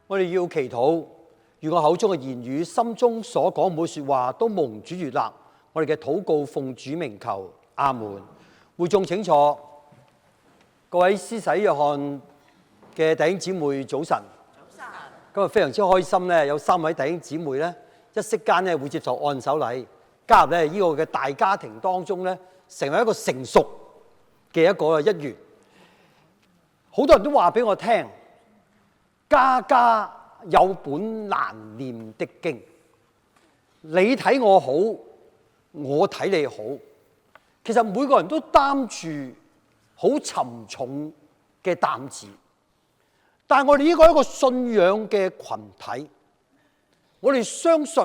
我哋要祈禱，如我口中嘅言語、心中所講每說話都蒙主悅納。我哋嘅禱告奉主名求，阿門。會眾請坐。各位施洗約翰嘅弟兄姊妹，早晨。早晨。今日非常之開心咧，有3位弟兄姊妹咧，一息間咧會接受按手禮，加入咧呢個嘅大家庭當中咧，成為一個成熟嘅一員。好多人都話俾我聽，家家有本難念的經。你睇我好，我睇你好。其實每個人都擔住好沉重嘅擔子，但係我哋呢個一個信仰嘅群體，我哋相信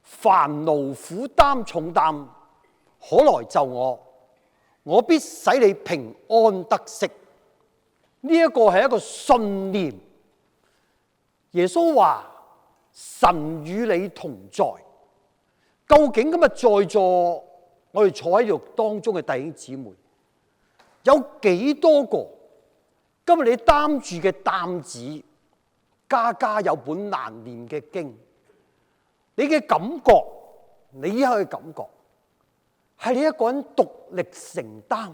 凡勞苦擔重擔，可來就我，我必使你平安得息。呢一個係一個信念。耶穌話：神與你同在。究竟今日在座我哋坐喺度當中嘅弟兄姊妹，有幾多個今日你擔住嘅擔子，家家有本難念嘅經？你嘅感覺，你依家嘅感覺，係你一個人獨力承擔，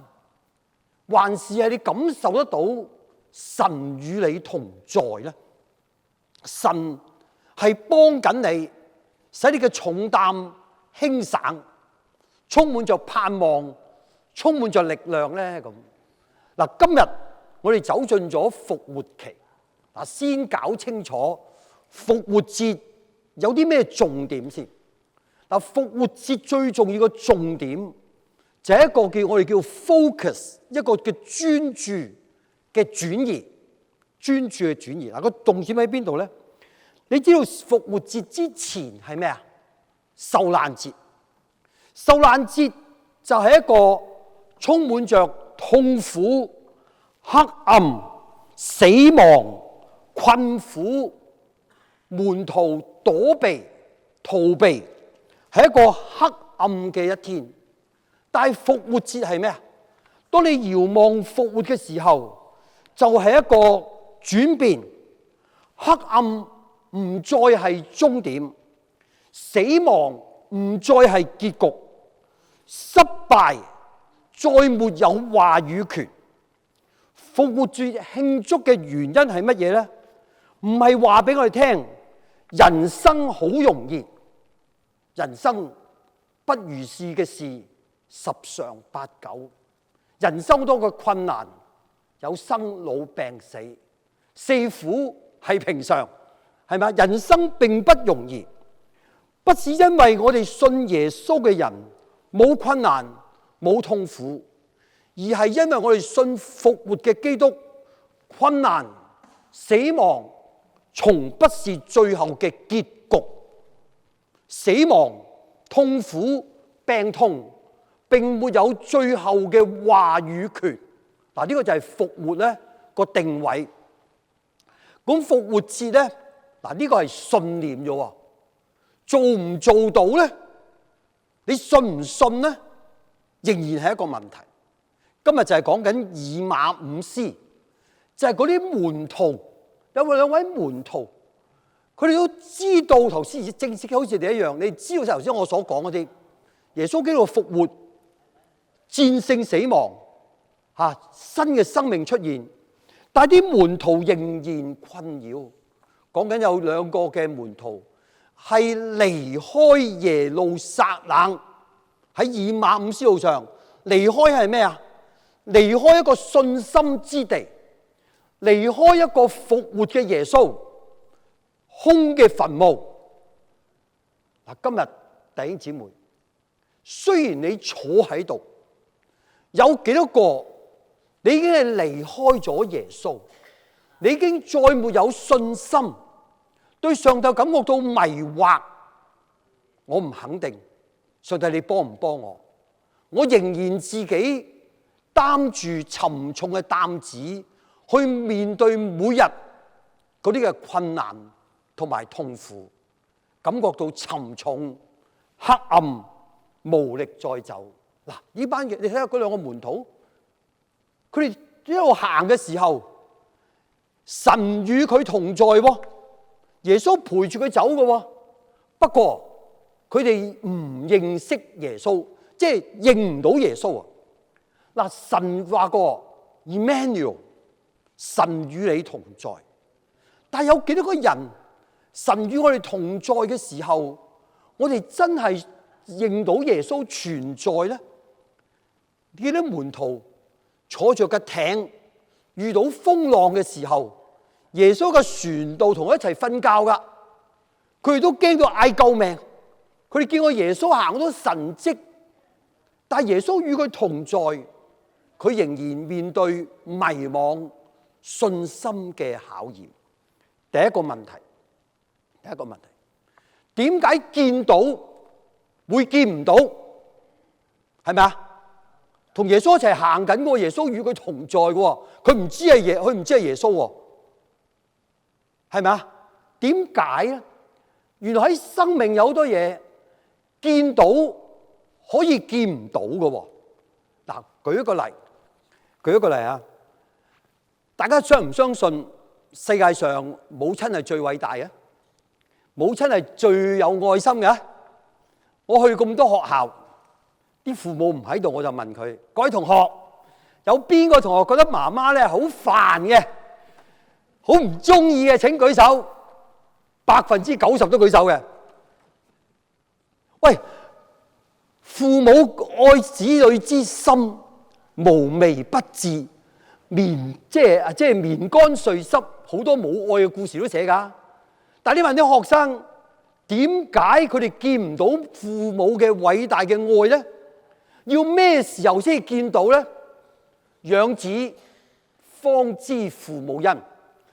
還是係你感受得到神與你同在呢？神係幫緊你，使你嘅重擔輕省，充滿着盼望，充滿着力量呢。咁嗱，今日我哋走進咗復活期，嗱，先搞清楚復活節有啲咩重點先。嗱，復活節最重要嘅重點就係一個我哋叫 focus， 一個嘅專注嘅轉移，專注嘅轉移。嗱，個重點喺邊度咧？你知道復活節之前係咩啊？受難節。受難節就係一個充滿着痛苦、黑暗、死亡、困苦、門徒躲避、逃避，係一個黑暗嘅一天。但係復活節係咩啊？當你遙望復活嘅時候，就係一個轉變，黑暗唔再係終點，死亡唔再係結局，失敗再沒有話語權。復活節慶祝嘅原因係乜嘢呢？唔係話俾我哋聽人生好容易，人生不如意嘅事十常八九，人生好多嘅困難，有生老病死，四苦係平常，係咪？人生並不容易，不是因為我哋信耶穌嘅人冇困難冇痛苦，而係因為我哋信復活嘅基督，困難死亡從不是最後嘅結局，死亡痛苦病痛並沒有最後嘅話語權。嗱，呢個就係復活咧個定位。咁復活節咧，嗱，呢個係信念啫喎，做唔做到咧？你信唔信咧？仍然係一個問題。今日就係講緊以馬忤斯，就係嗰啲門徒，有兩位門徒，佢哋都知道頭先正式好似你一樣，你知道頭先我所講嗰啲，耶穌基督復活，戰勝死亡，新嘅生命出現，但係啲門徒仍然困擾。講緊有兩個嘅門徒係離開耶路撒冷，喺以馬忤斯路上，離開係咩啊？離開一個信心之地，離開一個復活嘅耶穌，空嘅墳墓。嗱，今日弟兄姊妹，雖然你坐喺度，有幾多個你已經係離開咗耶穌，你已經再沒有信心，對上帝感覺到迷惑。我唔肯定，上帝你幫唔幫我？我仍然自己擔住沉重嘅擔子去面對每日嗰啲嘅困難同埋痛苦，感覺到沉重、黑暗、無力再走。嗱，呢班嘅你睇下嗰兩個門徒，佢哋一路行嘅時候，神與佢同在喎，耶穌陪住佢走嘅喎。不過佢哋唔認識耶穌，即係認唔到耶穌啊！嗱，神話過 Emmanuel， 神與你同在。但係有幾多個人，神與我哋同在嘅時候，我哋真係認到耶穌存在呢？幾多門徒坐着嘅艇遇到風浪嘅時候，耶穌嘅船度同佢一齊瞓覺噶，佢哋都驚到嗌救命。佢哋見過耶穌行好多神蹟，但係耶穌與佢同在，佢仍然面對迷惘、信心嘅考驗。第一個問題，點解見到會見唔到？係咪啊？同耶穌一齊行緊嘅，耶穌與佢同在嘅，佢唔知係耶穌，係咪啊？點解咧？原來喺生命有好多嘢見到可以見唔到嘅。嗱，舉一個例啊！大家相唔相信世界上母親係最偉大嘅？母親係最有愛心嘅？我去咁多學校，啲父母唔喺度，我就問佢：各位同學，有邊個同學覺得媽媽咧好煩嘅、好唔中意嘅？請舉手。90%都舉手嘅。喂，父母愛子女之心無微不至，即係棉乾絮濕，好多冇愛嘅故事都寫㗎。但係你問啲學生，點解佢哋見唔到父母嘅偉大嘅愛咧？要咩時候先見到咧？養子方知父母恩，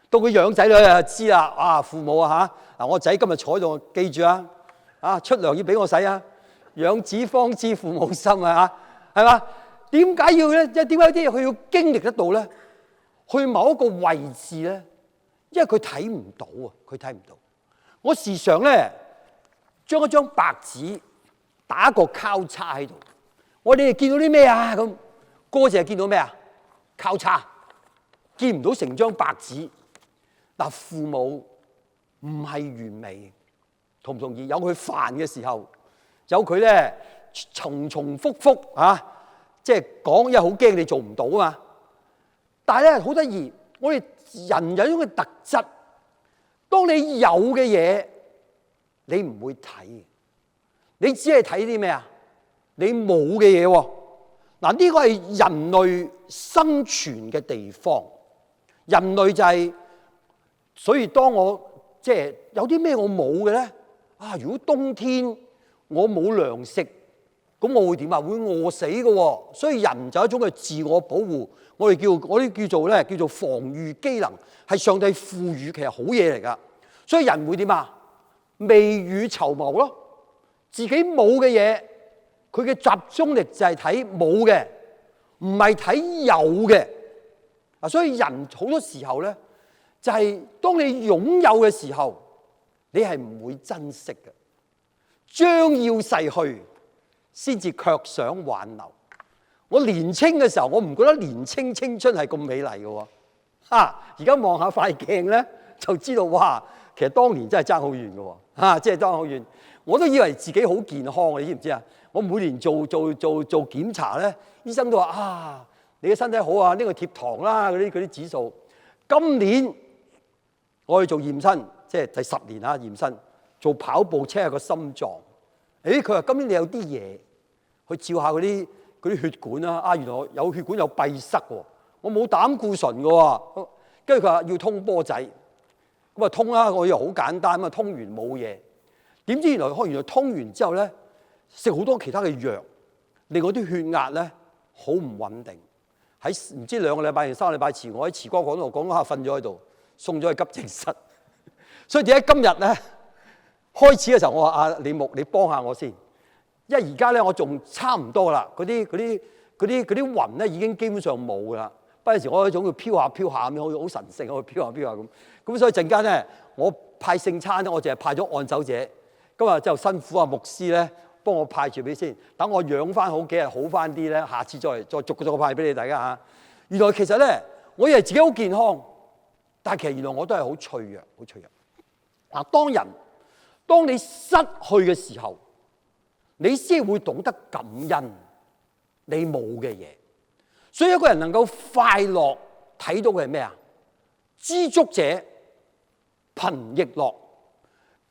到佢養仔女就知啦。啊，父母啊嚇，嗱我仔今日坐喺度，記住啊，出糧要俾我使啊。養子方知父母心啊嚇，係嘛？點解要咧？即係點解啲佢要經歷得到咧？去某一個位置咧，因為佢睇唔到啊，佢睇唔到。我時常咧將一張白紙打個交叉喺度。我哋見到啲咩啊？咁哥淨係見到咩啊？交叉，見唔到成張白紙。嗱，父母唔係完美，同唔同意？有佢煩嘅時候，有佢咧重複即係講，因為好驚你做唔到啊嘛。但係咧好得意，我哋人有一種嘅特質，當你有嘅嘢，你唔會睇，你只係睇啲咩啊？你冇嘅嘢喎。嗱，呢個係人類生存嘅地方。人類就係，所以當我即係有啲咩我冇嘅咧？如果冬天我冇糧食，咁我會點啊？會餓死嘅喎。所以人就係一種嘅自我保護，我哋叫做防禦機能，係上帝賦予，其實好嘢嚟㗎。所以人會點啊？未雨綢繆咯，自己冇嘅嘢，佢嘅集中力就係睇冇嘅，唔係睇有嘅。所以人好多時候咧，就係當你擁有嘅時候，你係唔會珍惜嘅，將要逝去，先至卻想挽留。我年青嘅時候，我唔覺得年青青春係咁美麗嘅喎。而家望下塊鏡咧，就知道哇，其實當年真係爭好遠嘅喎。即係爭好遠。我都以為自己好健康，你知唔知啊？我每年做檢查咧，醫生都話你嘅身體好啊，呢個貼堂啦，嗰啲指數。今年我去做驗身，即係第10年驗身，做跑步 check 下個心臟。佢話今年你有啲嘢去照下嗰啲血管啦。原來有血管有閉塞喎，我冇膽固醇嘅喎。跟住佢話要通波仔，咁通啦。我以為好簡單，咁通完冇嘢。點知原來通完之後咧，食好多其他嘅藥，令我啲血壓咧好唔穩定。喺唔知2個禮拜定3個禮拜前，我喺慈光講度講下瞓咗喺度，送咗去急症室。所以點解今日咧開始嘅時候，我話李牧，你幫下我先，因為而家咧我仲差唔多啦，嗰啲雲咧已經基本上冇噶啦。不過有時我有一種叫飄下飄下咁樣，好神聖，我飄下飄下咁。咁所以陣間咧，我派聖餐咧，我淨係派咗按手者。今日就辛苦牧師咧，幫我派住俾先，等我養翻好幾日，好翻啲咧，下次再逐個派俾你大家嚇。原來其實咧，我以為自己好健康，但係其實原來我都係好脆弱，好脆弱。當你失去嘅時候，你先會懂得感恩你冇嘅嘢。所以一個人能夠快樂，睇到嘅係咩啊？知足者貧亦樂。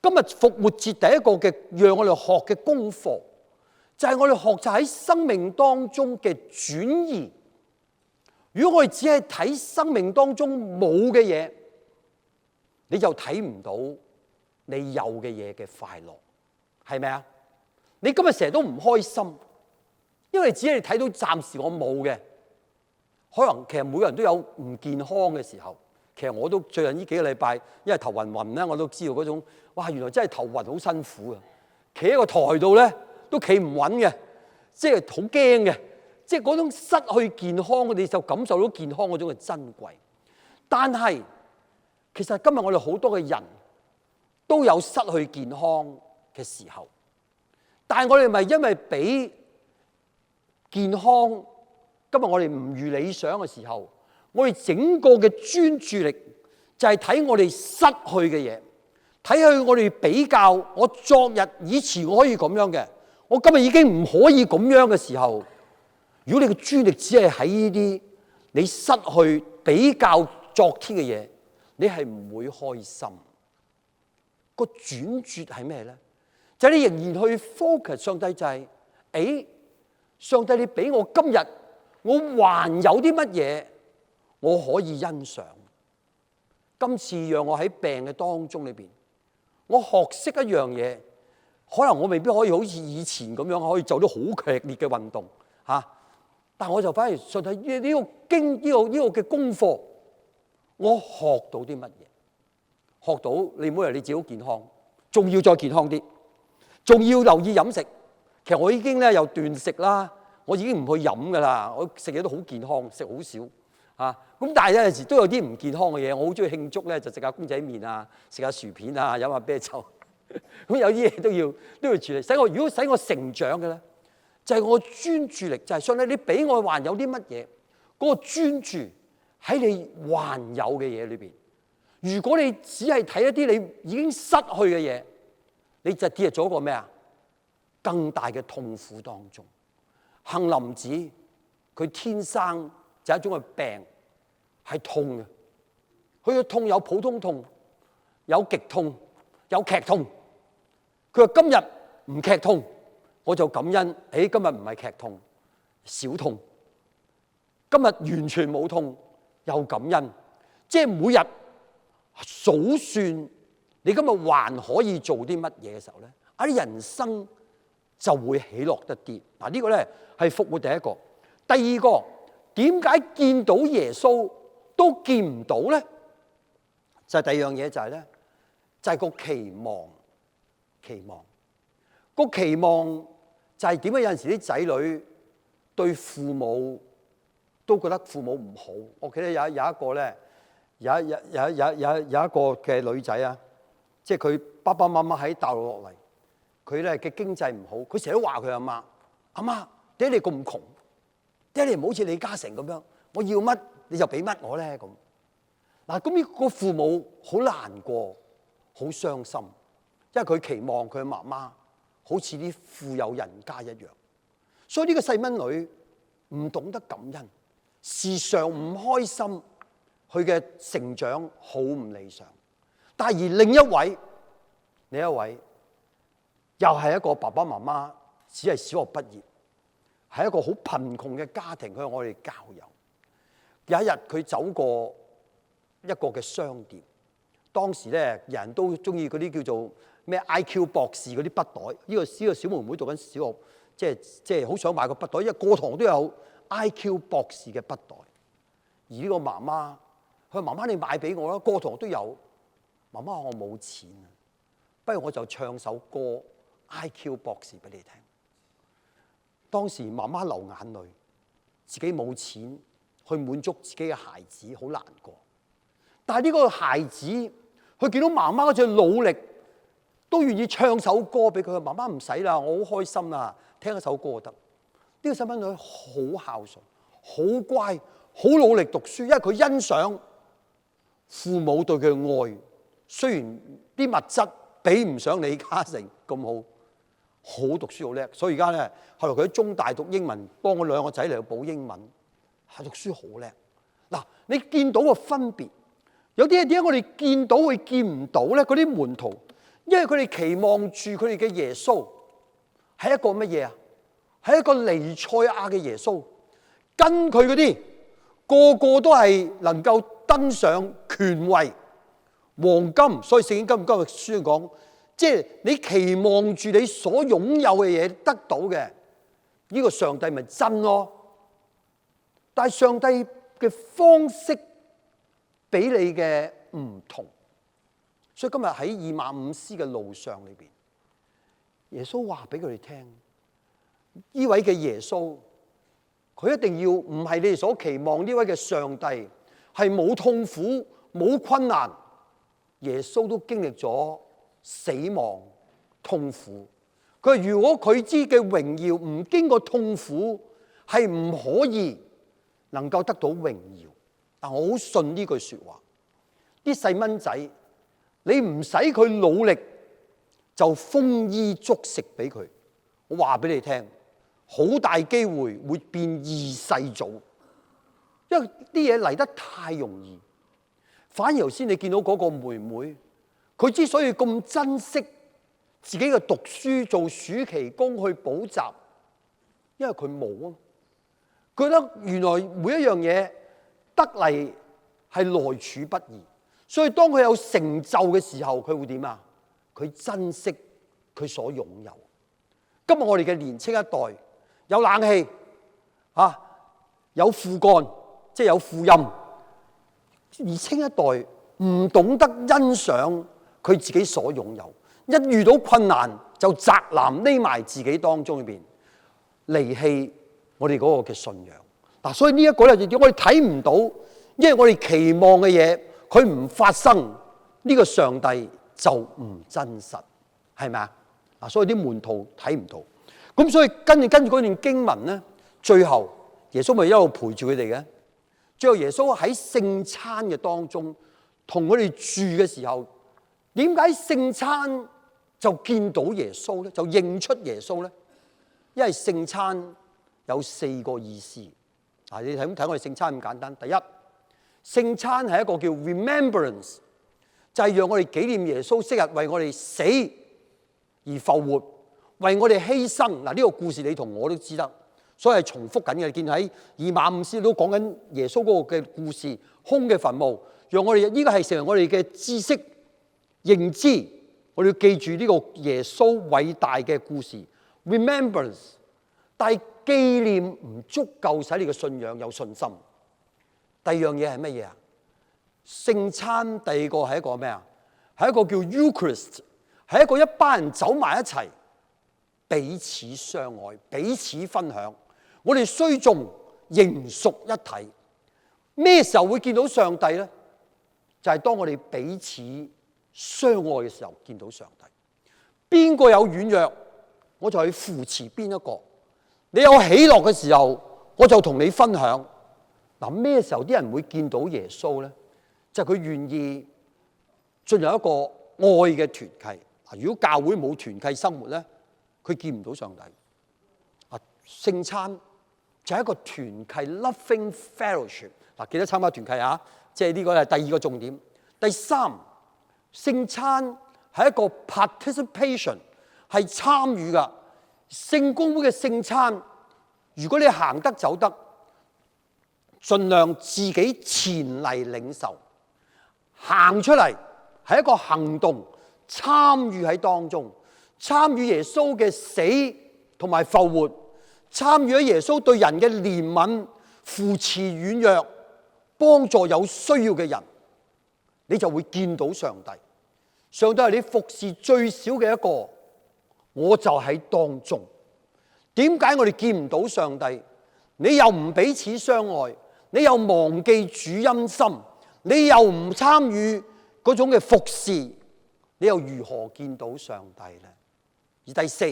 今日復活節第一個嘅讓我哋學嘅功課，就係我哋學習喺生命當中嘅轉移。如果我哋只係睇生命當中冇嘅嘢，你就睇唔到你有嘅嘢嘅快樂，係咪啊？你今日成日都唔開心，因為只係睇到暫時我冇嘅。可能其實每個人都有唔健康嘅時候。其實我都最近呢幾個禮拜，因為頭暈暈咧，我都知道嗰種哇，原來真係頭暈好辛苦啊！企喺個台度咧都企唔穩嘅，即係好驚嘅，即係嗰種失去健康，你就感受到健康嗰種嘅珍貴。但係其實今日我哋好多嘅人都有失去健康嘅時候，但係我哋咪因為俾健康，今日我哋唔如理想嘅時候，我哋整個嘅專注力就係睇我哋失去嘅嘢，睇去我哋比較。我昨日以前我可以咁樣嘅，我今日已經唔可以咁樣嘅時候，如果你嘅專注力只係喺呢啲你失去比較昨天嘅嘢，你係唔會開心。個轉折係咩咧？就係你仍然去 focus 上帝，就係上帝你俾我今日，我還有啲乜嘢我可以欣賞。今次讓我喺病嘅當中裏邊，我學識一樣嘢，可能我未必可以好似以前咁樣可以做到好劇烈嘅運動嚇，但我就反而上帝呢個嘅功課，我學到啲乜嘢？學到你唔好以為你自己好健康，仲要再健康啲，仲要留意飲食。其實我已經咧又斷食啦，我已經唔去飲噶啦，我食嘢都好健康，食好少。咁但係有陣時都有啲唔健康嘅嘢，我好中意慶祝咧，就食下公仔麵啊，食下薯片啊，飲下啤酒。咁有啲嘢都要處理。如果使我成長嘅咧，就係我專注力，就係上帝你俾我還有啲乜嘢，嗰個專注喺你還有嘅嘢裏邊。如果你只係睇一啲你已經失去嘅嘢，你就跌入咗一個咩啊？更大嘅痛苦當中。杏林子佢天生就係一種嘅病，係痛嘅。佢嘅痛有普通痛，有極痛，有劇痛。佢話今日唔劇痛，我就感恩。今日唔係劇痛，小痛。今日完全冇痛，又感恩。即係每日數算你今日還可以做啲乜嘢嘅時候咧，啲人生就會喜樂得啲。嗱，呢個咧係復活第一個。第二個，點解見到耶穌都見唔到咧？就係第二樣嘢，就係咧，就係個期望。個期望就係點解有陣時啲仔女對父母都覺得父母唔好。我記得有一個咧，有一個嘅女仔啊，即係佢爸爸媽媽喺大陸落嚟，佢咧嘅經濟唔好，佢成日都話佢阿媽：阿媽，點解你咁窮？點解你唔好似李嘉誠咁樣？我要乜你就俾乜我咧咁。嗱，咁呢個父母好難過，好傷心，因為佢期望佢媽媽好似啲富有人家一樣，所以呢個細蚊女唔懂得感恩，時常唔開心，佢嘅成長好唔理想。但係而另一位又係一個爸爸媽媽只係小學畢業，係一個好貧窮嘅家庭，佢向我哋教友。有一日佢走過一個嘅商店，當時咧人都中意嗰啲叫做咩 IQ 博士嗰啲筆袋。呢個小妹妹讀緊小學，即係好想買個筆袋，因為過堂都有 IQ 博士嘅筆袋。而呢個媽媽，佢話媽媽你買俾我啦，過堂都有。媽媽話我冇錢啊，不如我就唱首歌 IQ 博士俾你聽。當時媽媽流眼淚，自己冇錢去滿足自己嘅孩子，好難過。但係呢個孩子，佢見到媽媽嗰隻努力，都願意唱首歌俾佢。媽媽唔使啦，我好開心啦，聽一首歌就得。呢個細蚊女好孝順，好乖，好努力讀書，因為佢欣賞父母對佢嘅愛，雖然啲物質比唔上李嘉誠咁好讀書好叻，所以而家咧後來佢喺中大讀英文，幫我兩個仔嚟去補英文，係讀書好叻。嗱，你見到個分別，有啲嘢點解我哋見到會見唔到咧？嗰啲門徒，因為佢哋期望住佢哋嘅耶穌係一個乜嘢啊？係一個彌賽亞嘅耶穌，跟佢嗰啲個個都係能夠登上權位、黃金。所以聖經今日書講，即係你期望住你所擁有嘅嘢得到嘅，呢個上帝咪真咯？但係上帝嘅方式俾你嘅唔同，所以今日喺以馬忤斯嘅路上裏邊，耶穌話俾佢哋聽，呢位嘅耶穌，佢一定要唔係你哋所期望呢位嘅上帝係冇痛苦冇困難，耶穌都經歷咗死亡痛苦。佢話如果佢知嘅榮耀唔經過痛苦，係唔可以能夠得到榮耀。但我好信呢句說話，啲細蚊仔你唔使佢努力就豐衣足食俾佢，我話俾你聽，好大機會會變二世祖，因為啲嘢嚟得太容易。反而頭先你見到嗰個妹妹，佢之所以咁珍惜自己嘅讀書，做暑期工去補習，因為佢冇啊，覺得原來每一樣嘢得嚟係來處不易，所以當佢有成就嘅時候，佢會點啊？佢珍惜佢所擁有。今日我哋嘅年青一代有冷氣啊，有副幹，即係有副音。年青一代唔懂得欣賞佢自己所擁有，一遇到困難就宅男匿埋自己當中裏邊，離棄我哋嗰個嘅信仰。嗱，所以呢一個咧，我哋睇唔到，因為我哋期望嘅嘢，佢唔發生，呢個上帝就唔真實，係咪啊？嗱，所以啲門徒睇唔到，咁所以跟住嗰段經文咧，最後耶穌咪一路陪住佢哋嘅。最後耶穌喺聖餐嘅當中同佢哋住嘅時候，點解聖餐就見到耶穌咧？就認出耶穌咧？因為聖餐有4個意思。嗱，你睇我哋聖餐咁簡單。第一，聖餐係一個叫 remembrance， 就係讓我哋紀念耶穌昔日為我哋死而復活，為我哋犧牲。嗱，呢個故事你同我都知得。所以係重複緊嘅，你見喺以馬忤斯都講緊耶穌嗰個嘅故事，空嘅墳墓，讓我哋呢個係成為我哋嘅知識認知，我哋要記住呢個耶穌偉大嘅故事 remembrance。但係紀念唔足夠使你嘅信仰有信心。第二樣嘢係乜嘢啊？聖餐第二個係一個咩啊？係一個叫 Eucharist， 係一個一班人走埋一齊，彼此相愛，彼此分享。我哋雖眾仍屬一體。咩時候會見到上帝呢？就係當我哋彼此相愛嘅時候見到上帝。邊個有軟弱，我就去扶持邊一個。你有喜樂嘅時候，我就同你分享。嗱，咩時候啲人會見到耶穌呢？就係佢願意進入一個愛嘅團契。如果教會冇團契生活呢，佢見唔到上帝。聖餐就係一個團契 loving fellowship。嗱，記得參加團契啊！即係呢個係第二個重點。第三，聖餐係一個 participation， 係參與㗎。聖公會嘅聖餐，如果你行得走得，盡量自己前嚟領受，行出嚟係一個行動，參與喺當中，參與耶穌嘅死同埋復活，參與喺耶穌對人嘅憐憫、扶持軟弱、幫助有需要嘅人，你就會見到上帝。上帝係你服侍最少嘅一個，我就喺當中。點解我哋見唔到上帝？你又唔彼此相愛，你又忘記主恩心，你又唔參與嗰種嘅服侍，你又如何見到上帝呢？而第四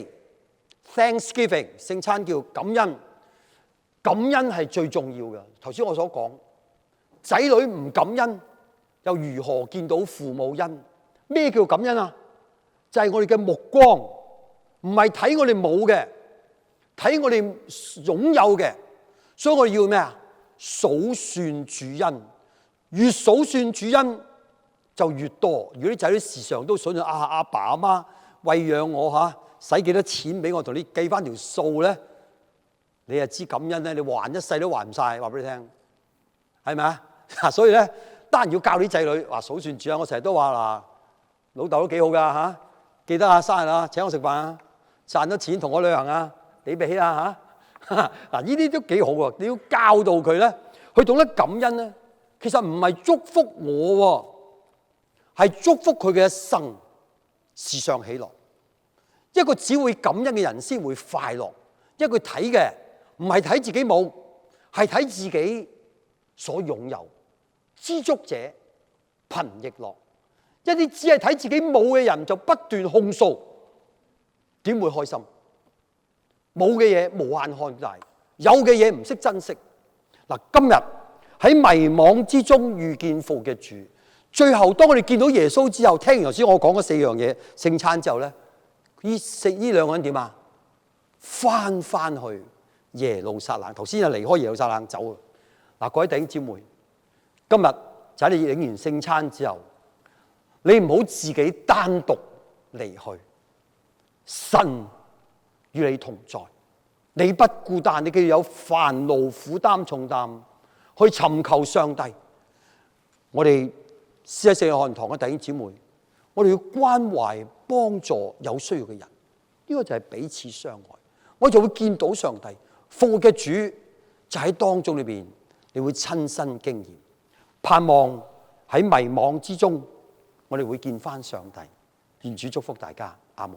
，Thanksgiving 聖餐叫感恩，感恩係最重要嘅。頭先我所講，仔女唔感恩，又如何見到父母恩？咩叫感恩啊？就係我哋嘅目光，唔係睇我哋冇嘅，睇我哋擁有嘅。所以我哋要咩啊？數算主恩，越數算主恩就越多。如果啲仔女時常都想阿爸阿媽餵養我使幾多錢俾我，同你計翻條數咧，你就知感恩咧。你還一世都還唔晒，話俾你聽，係咪啊？所以咧，當然要教啲仔女話數算主恩。我成日都話嗱，老豆都幾好噶記得生日啊，請我食飯啊，賺咗錢同我旅行啊，你俾啊嗱，呢啲都幾好喎。你要教導佢咧，佢懂得感恩咧。其實唔係祝福我，係祝福佢嘅一生時常喜樂。一個只會感恩嘅人先會快樂。因為佢睇嘅唔係睇自己冇，係睇自己所擁有。知足者貧亦樂。一啲只係睇自己冇嘅人就不斷控訴，點會開心？冇嘅嘢無限看大，有嘅嘢唔識珍惜。嗱，今日喺迷惘之中遇見復活嘅主，最後當我哋見到耶穌之後，聽完頭先我講嗰4樣嘢聖餐之後咧，呢兩個人點啊？翻去耶路撒冷。頭先就離開耶路撒冷走啊！各位弟兄姊妹，今日就喺你領完聖餐之後，你唔好自己單獨離去，神與你同在，你不孤單。你記住有煩惱負擔重擔去尋求上帝。我哋施洗聖約翰堂嘅弟兄姊妹，我哋要關懷幫助有需要嘅人，呢個就係彼此相愛。我就會見到上帝復活嘅主就喺當中裏邊，你會親身經驗。盼望喺迷惘之中，我哋會見翻上帝。願主祝福大家，阿們。